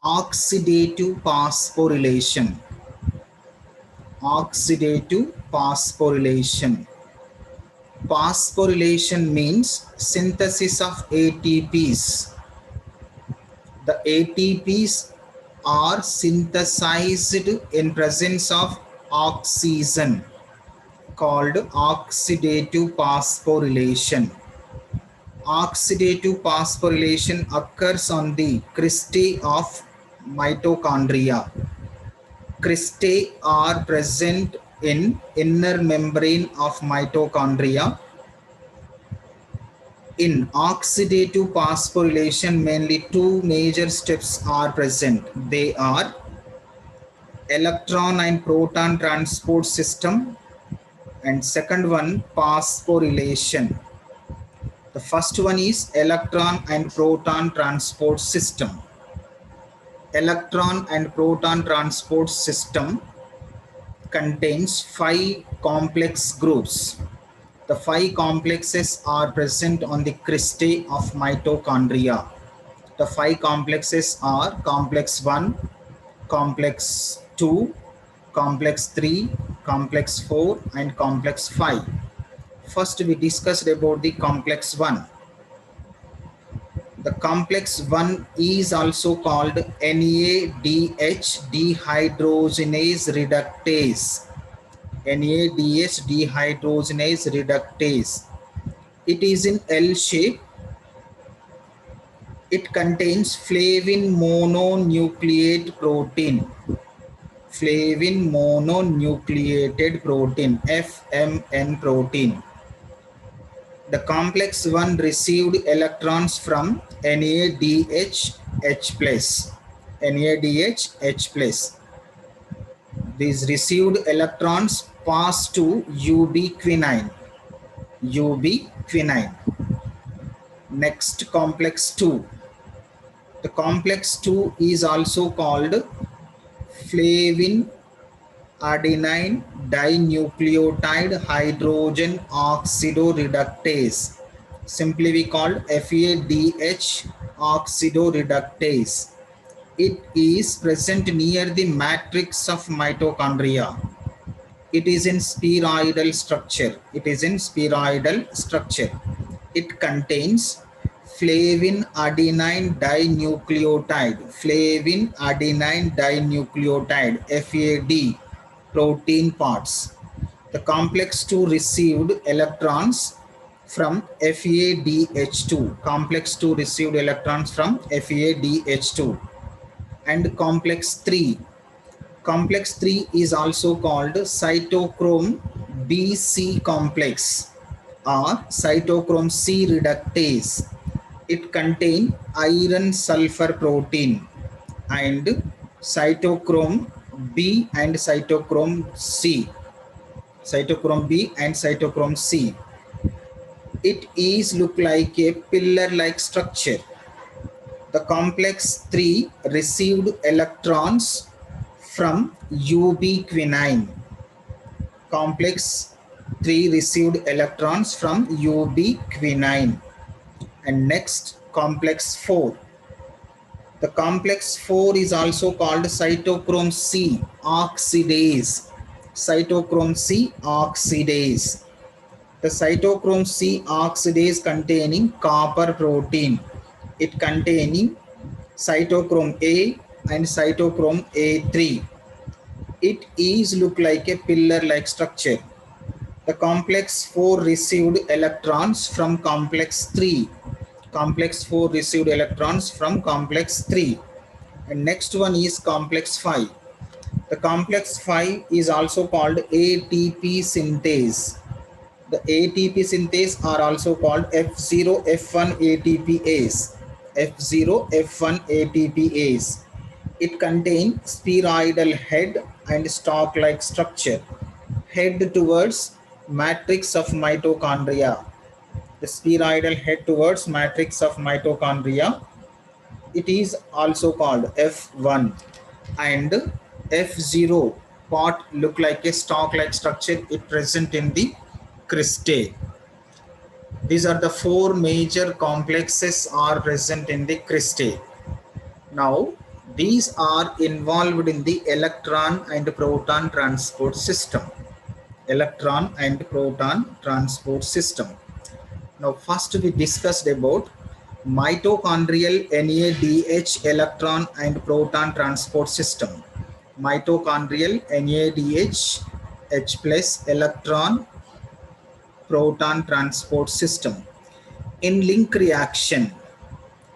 Oxidative phosphorylation. Oxidative phosphorylation. Phosphorylation means synthesis of ATPs. The ATPs are synthesized in presence of oxygen, called oxidative phosphorylation. Oxidative phosphorylation occurs on the cristae of mitochondria. Cristae are present in inner membrane of mitochondria. In oxidative phosphorylation, mainly two major steps are present. They are electron and proton transport system, and second one, phosphorylation. The first one is electron and proton transport system. Electron and proton transport system contains 5 complex groups. The 5 complexes are present on the cristae of mitochondria. The 5 complexes are complex 1, complex 2, complex 3, complex 4, and complex 5. First, we discussed about the complex 1. The complex 1 is also called NADH dehydrogenase reductase. NADH dehydrogenase reductase. It is in L shape. It contains flavin mononucleate protein. Flavin mononucleated protein, FMN protein. The complex 1 received electrons from NADH H+. NADH H+. These received electrons pass to ubiquinone. Ubiquinone. Next, complex 2. The complex 2 is also called flavin adenine dinucleotide hydrogen oxidoreductase, simply we called FADH oxidoreductase. It is present near the matrix of mitochondria. It is in spheroidal structure. It contains flavin adenine dinucleotide, FAD protein parts. The complex 2 received electrons from FADH2. Complex 2 received electrons from FADH2. And complex 3. Complex 3 is also called cytochrome BC complex or cytochrome C reductase. It contains iron sulfur protein and cytochrome B and cytochrome C. Cytochrome B and cytochrome C. It is look like a pillar-like structure. The complex 3 received electrons from ubiquinone. Complex 3 received electrons from ubiquinone. And next, complex 4. The complex 4 is also called cytochrome C oxidase. Cytochrome C oxidase. The cytochrome C oxidase containing copper protein. It containing cytochrome A and cytochrome A3. It is look like a pillar-like structure. The complex 4 received electrons from complex 3. Complex 4 received electrons from complex 3. And next one is complex 5. The complex 5 is also called ATP synthase. The ATP synthase are also called F0 F1 ATPase. F0 F1 ATPase. It contains spheroidal head and stalk-like structure. Head towards matrix of mitochondria. The spheroidal head towards matrix of mitochondria. It is also called F1. And F0 part look like a stalk-like structure. It present in the cristae. These are the 4 major complexes are present in the cristae. Now These are involved in the electron and proton transport system. Electron and proton transport system. Now first we discussed about mitochondrial NADH electron and proton transport system. Mitochondrial NADH H plus electron proton transport system. In link reaction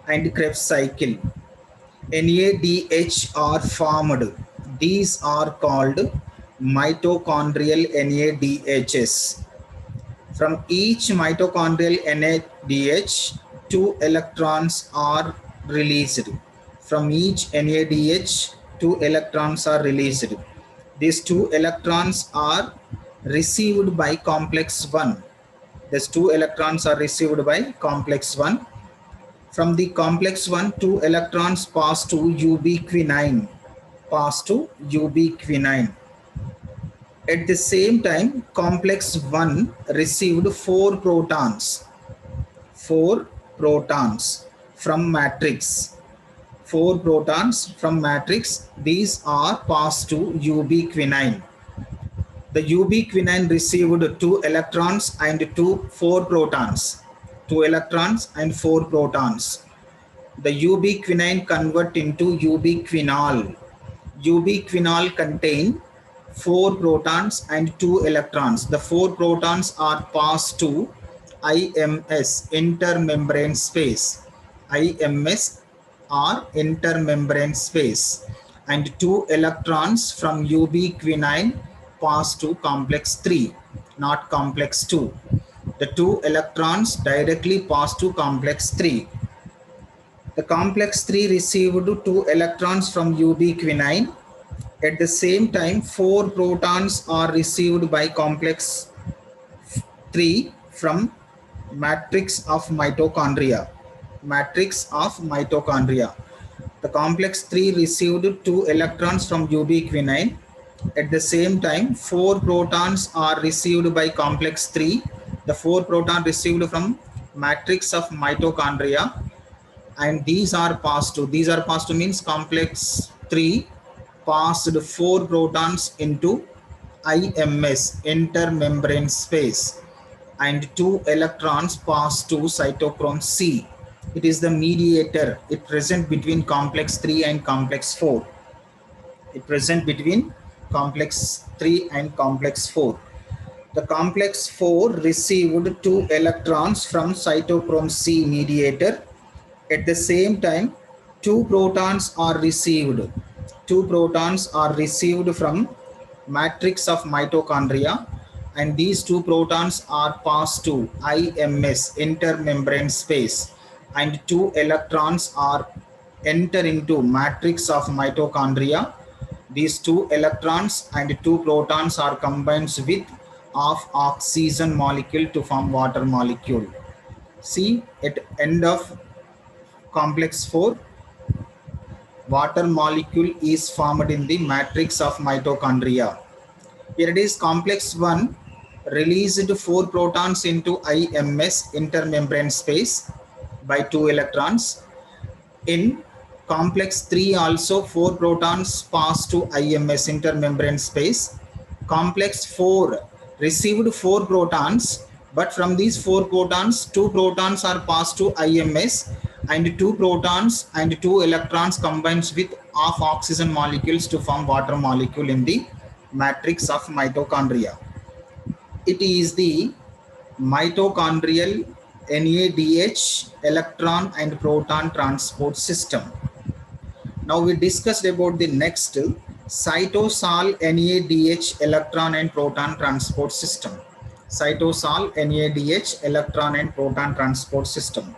and Krebs cycle, NADH are formed. These are called mitochondrial NADHs. From each mitochondrial NADH, 2 electrons are released. From each NADH, 2 electrons are released. These 2 electrons are received by complex 1. These 2 electrons are received by complex 1. From the complex 1, 2 electrons pass to ubiquinine. Pass to ubiquinine. At the same time, complex 1 received 4 protons. 4 protons from matrix. 4 protons from matrix. These are passed to ubiquinine. The ubiquinine received 2 electrons and 4 protons. 2 electrons and 4 protons. The ubiquinine convert into ubiquinol. Ubiquinol contain 4 protons and 2 electrons. The 4 protons are passed to IMS, intermembrane space. IMS or intermembrane space. And 2 electrons from ubiquinine pass to complex 3, not complex 2. The 2 electrons directly pass to complex 3. The complex 3 received 2 electrons from ubiquinine. At the same time, 4 protons are received by complex 3 from matrix of mitochondria. Matrix of mitochondria. The complex 3 received 2 electrons from ubiquinine. At the same time, 4 protons are received by complex 3. The 4 protons received from matrix of mitochondria, and these are passed to means complex 3 passed 4 protons into IMS, intermembrane space, and 2 electrons pass to cytochrome C. It is the mediator. It present between complex 3 and complex 4. It present between complex 3 and complex 4. The complex 4 received 2 electrons from cytochrome C mediator. At the same time, 2 protons are received. 2 protons are received from matrix of mitochondria, and these 2 protons are passed to IMS, intermembrane space, and 2 electrons are enter into matrix of mitochondria. These 2 electrons and 2 protons are combined with of oxygen molecule to form water molecule. See, at end of complex 4, water molecule is formed in the matrix of mitochondria. Here it is complex 1 released 4 protons into IMS, intermembrane space, by 2 electrons. In complex 3 also 4 protons pass to IMS, intermembrane space. Complex 4 received 4 protons, but from these 4 protons, 2 protons are passed to IMS, and 2 protons and 2 electrons combines with half oxygen molecules to form water molecule in the matrix of mitochondria. It is the mitochondrial NADH electron and proton transport system. Now we discussed about the next cytosol NADH electron and proton transport system. Cytosol NADH electron and proton transport system.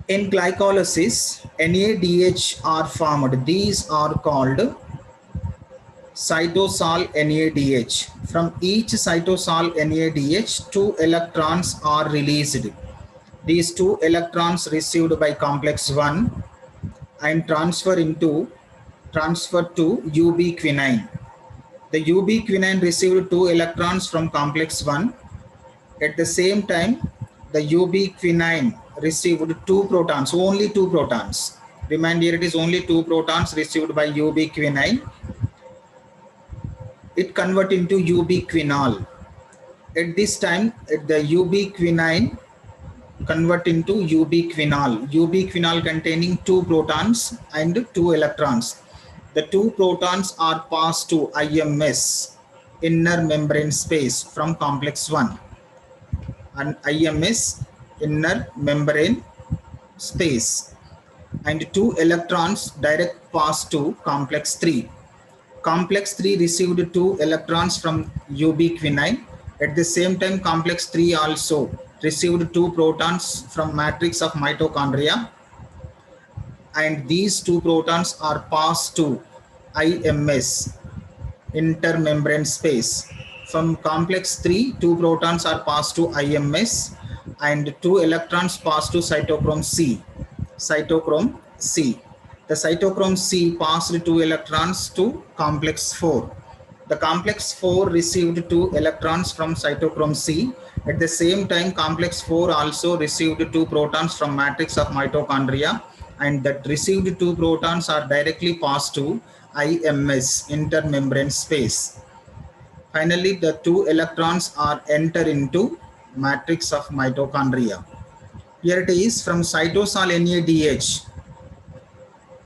In glycolysis, NADH are formed. These are called cytosol NADH. From each cytosol NADH, 2 electrons are released. These 2 electrons received by complex 1 and transfer to ubiquinine. The ubiquinine received 2 electrons from complex 1. At the same time, the ubiquinine received 2 protons, only 2 protons. Remainder it is only 2 protons received by ubiquinone. It convert into ubiquinol. At this time, the ubiquinone convert into ubiquinol. Ubiquinol containing 2 protons and 2 electrons. The 2 protons are passed to IMS, inner membrane space, from complex 1. And IMS, inner membrane space. And 2 electrons direct pass to complex 3. Complex 3 received 2 electrons from ubiquinone. At the same time, complex 3 also received 2 protons from matrix of mitochondria, and these 2 protons are passed to IMS, intermembrane space. From complex 3, 2 protons are passed to IMS and 2 electrons passed to cytochrome C. Cytochrome C. The cytochrome C passed 2 electrons to complex 4. The complex 4 received 2 electrons from cytochrome C. At the same time, complex 4 also received 2 protons from matrix of mitochondria, and that received 2 protons are directly passed to IMS, intermembrane space. Finally, the 2 electrons are enter into matrix of mitochondria. Here it is, from cytosol NADH.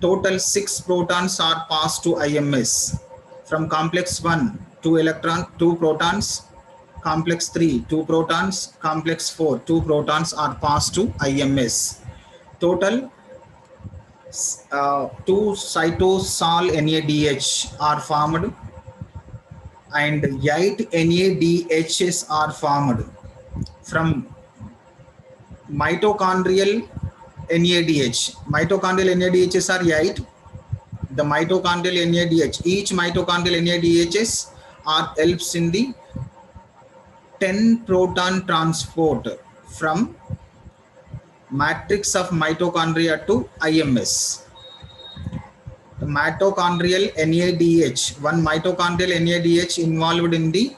Total 6 protons are passed to IMS. From complex 1, 2 protons, complex 3, 2 protons, complex 4, 2 protons are passed to IMS. Total 2 cytosol NADH are formed and 8 NADHs are formed. From mitochondrial NADH. Mitochondrial NADHs are 8. The mitochondrial NADH, each mitochondrial NADHs are helps in the 10 proton transport from matrix of mitochondria to IMS. The mitochondrial NADH, one mitochondrial NADH involved in the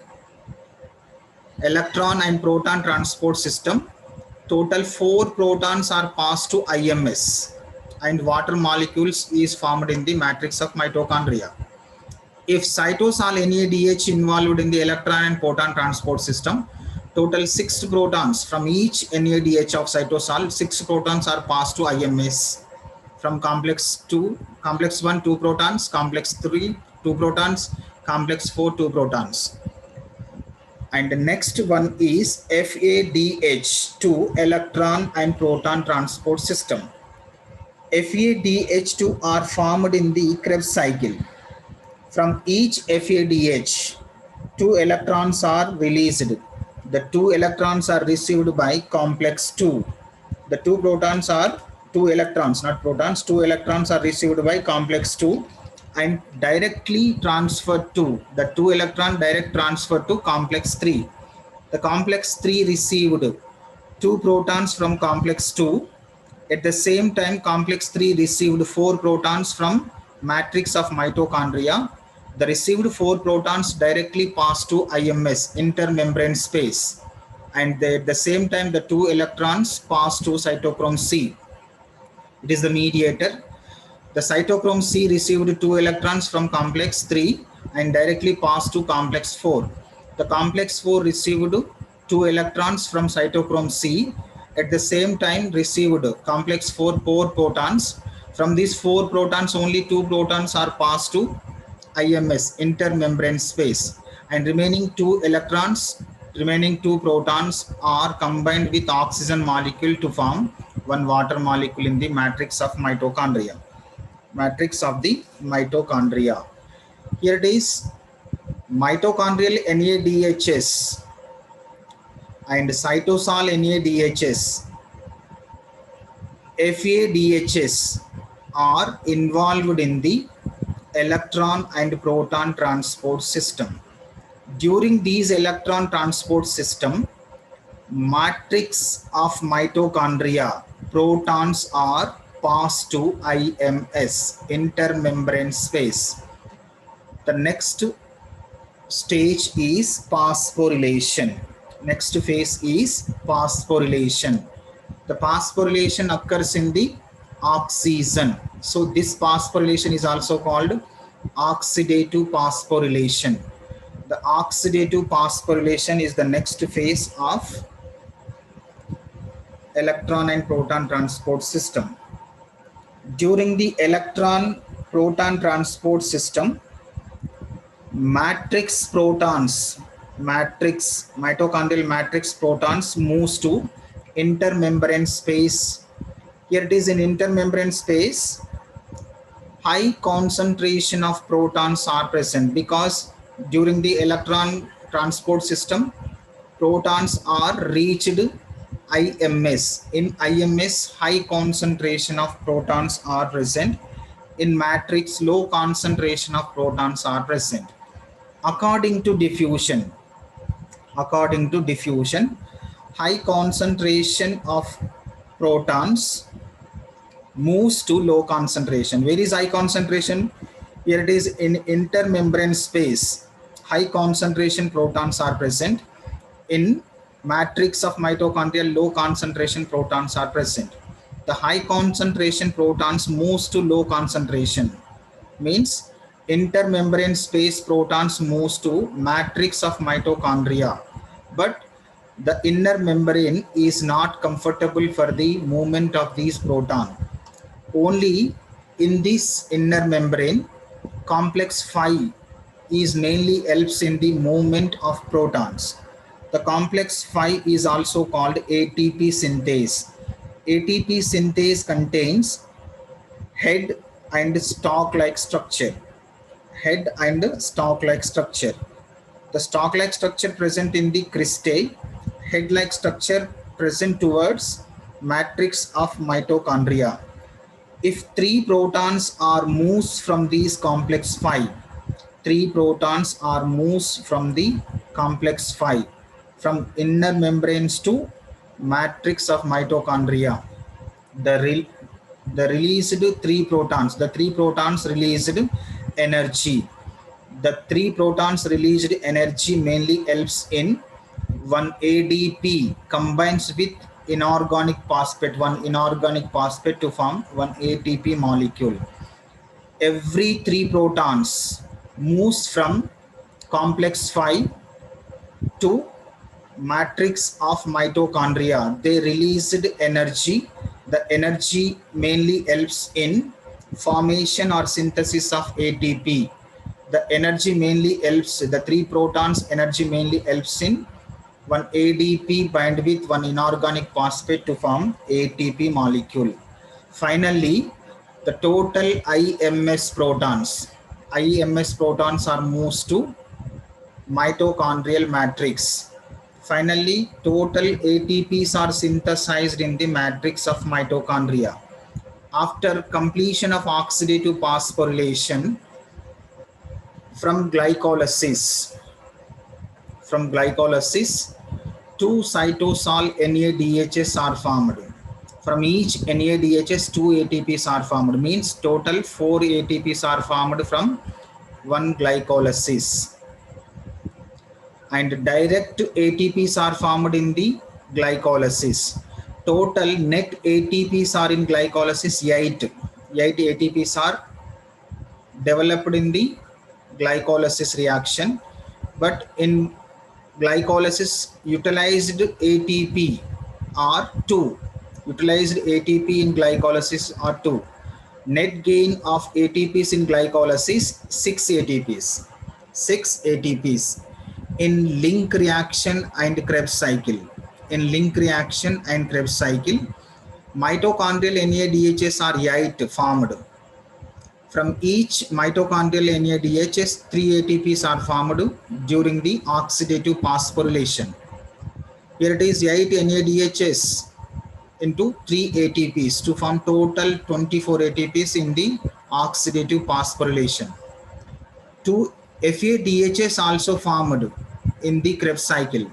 electron and proton transport system. Total 4 protons are passed to IMS and water molecules is formed in the matrix of mitochondria. If cytosol NADH involved in the electron and proton transport system, total 6 protons from each NADH of cytosol, 6 protons are passed to IMS. From complex 1, 2 protons, complex 3, 2 protons, complex 4, 2 protons. And the next one is FADH2, electron and proton transport system. FADH2 are formed in the Krebs cycle. From each FADH, 2 electrons are released. The 2 electrons are received by complex 2. The 2 protons are 2 electrons, not protons. 2 electrons are received by complex 2 and directly transferred to the 2 electron direct transfer to complex 3. The complex 3 received 2 protons from complex 2. At the same time, complex 3 received 4 protons from matrix of mitochondria. The received 4 protons directly pass to IMS, intermembrane space, and at the same time the 2 electrons pass to cytochrome C. It is the mediator. The cytochrome C received 2 electrons from complex 3 and directly passed to complex 4. The complex 4 received 2 electrons from cytochrome C. At the same time received complex 4 protons. From these 4 protons, only 2 protons are passed to IMS, intermembrane space, and remaining 2 protons are combined with oxygen molecule to form one water molecule in the matrix of mitochondria. Matrix of the mitochondria. Here it is, mitochondrial NADHs and cytosol NADHs, FADHs are involved in the electron and proton transport system. During these electron transport system, matrix of mitochondria, protons are passed to IMS, intermembrane space. The next stage is phosphorylation. Next phase is phosphorylation. The phosphorylation occurs in the oxygen. So this phosphorylation is also called oxidative phosphorylation. The oxidative phosphorylation is the next phase of electron and proton transport system. During the electron proton transport system, mitochondrial matrix protons moves to intermembrane space. Here it is in intermembrane space. High concentration of protons are present because during the electron transport system, protons are reached IMS. In IMS, high concentration of protons are present. In matrix, low concentration of protons are present. According to diffusion, high concentration of protons moves to low concentration. Where is high concentration? Here it is in intermembrane space. High concentration protons are present. In matrix of mitochondria, low concentration protons are present. The high concentration protons moves to low concentration. Means intermembrane space protons moves to matrix of mitochondria. But the inner membrane is not comfortable for the movement of these protons. Only in this inner membrane, complex 5 is mainly helps in the movement of protons. The complex 5 is also called ATP synthase. ATP synthase contains head and stalk-like structure. Head and stalk-like structure. The stalk-like structure present in the cristae, head-like structure present towards matrix of mitochondria. If 3 protons are moves from these complex 5, 3 protons are moves from the complex 5 from inner membranes to matrix of mitochondria. The released 3 protons, the 3 protons released energy. The 3 protons released energy mainly helps in 1 ADP combines with inorganic phosphate, 1 inorganic phosphate to form 1 ATP molecule. Every 3 protons moves from complex 5 to matrix of mitochondria. They released energy. The energy mainly helps in formation or synthesis of ATP. The energy mainly helps, the 3 protons energy mainly helps in 1 ADP bind with 1 inorganic phosphate to form ATP molecule. Finally, the total IMS protons are moved to mitochondrial matrix. Finally, total ATPs are synthesized in the matrix of mitochondria. After completion of oxidative phosphorylation from glycolysis, two cytosol NADHs are formed. From each NADHs, 2 ATPs are formed. Means total 4 ATPs are formed from one glycolysis. And direct ATPs are formed in the glycolysis. Total net ATPs are in glycolysis 8. 8 ATPs are developed in the glycolysis reaction. But in glycolysis, utilized ATP are 2. Utilized ATP in glycolysis are 2. Net gain of ATPs in glycolysis 6 ATPs. 6 ATPs. In link reaction and Krebs cycle. In link reaction and Krebs cycle, mitochondrial NADHs are 8 formed. From each mitochondrial NADHs, 3 ATPs are formed during the oxidative phosphorylation. Here it is 8 NADHs into 3 ATPs to form total 24 ATPs in the oxidative phosphorylation. 2 FADHs also formed in the Krebs cycle.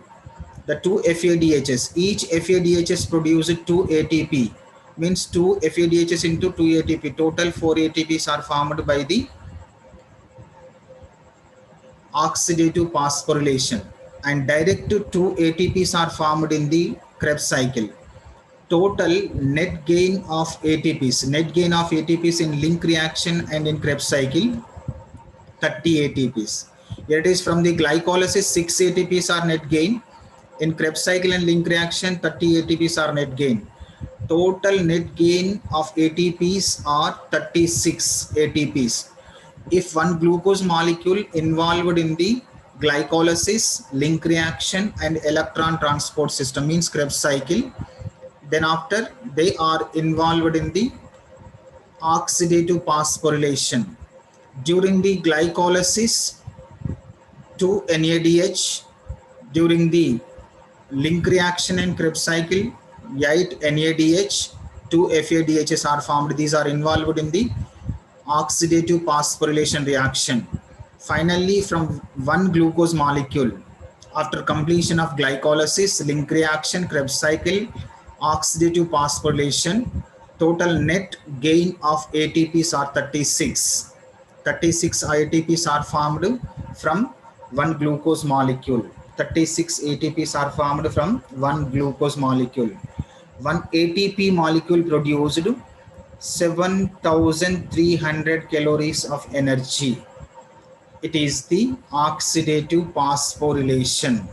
The 2 FADHs, each FADHs produces 2 ATP. Means 2 FADHs into 2 ATP. Total 4 ATPs are formed by the oxidative phosphorylation. And direct 2 ATPs are formed in the Krebs cycle. total net gain of ATPs. Net gain of ATPs in link reaction and in Krebs cycle, 30 ATPs. Here it is from the glycolysis, 6 ATPs are net gain. In Krebs cycle and link reaction, 30 ATPs are net gain. Total net gain of ATPs are 36 ATPs. If one glucose molecule involved in the glycolysis, link reaction and electron transport system means Krebs cycle, then after they are involved in the oxidative phosphorylation. During the glycolysis to NADH, during the link reaction and Krebs cycle, 8 NADH, 2 FADHs are formed. These are involved in the oxidative phosphorylation reaction. Finally, from one glucose molecule, after completion of glycolysis, link reaction, Krebs cycle, oxidative phosphorylation, total net gain of ATPs are 36. 36 ATPs are formed from one glucose molecule. 36 ATPs are formed from one glucose molecule. One ATP molecule produced 7,300 calories of energy. It is the oxidative phosphorylation.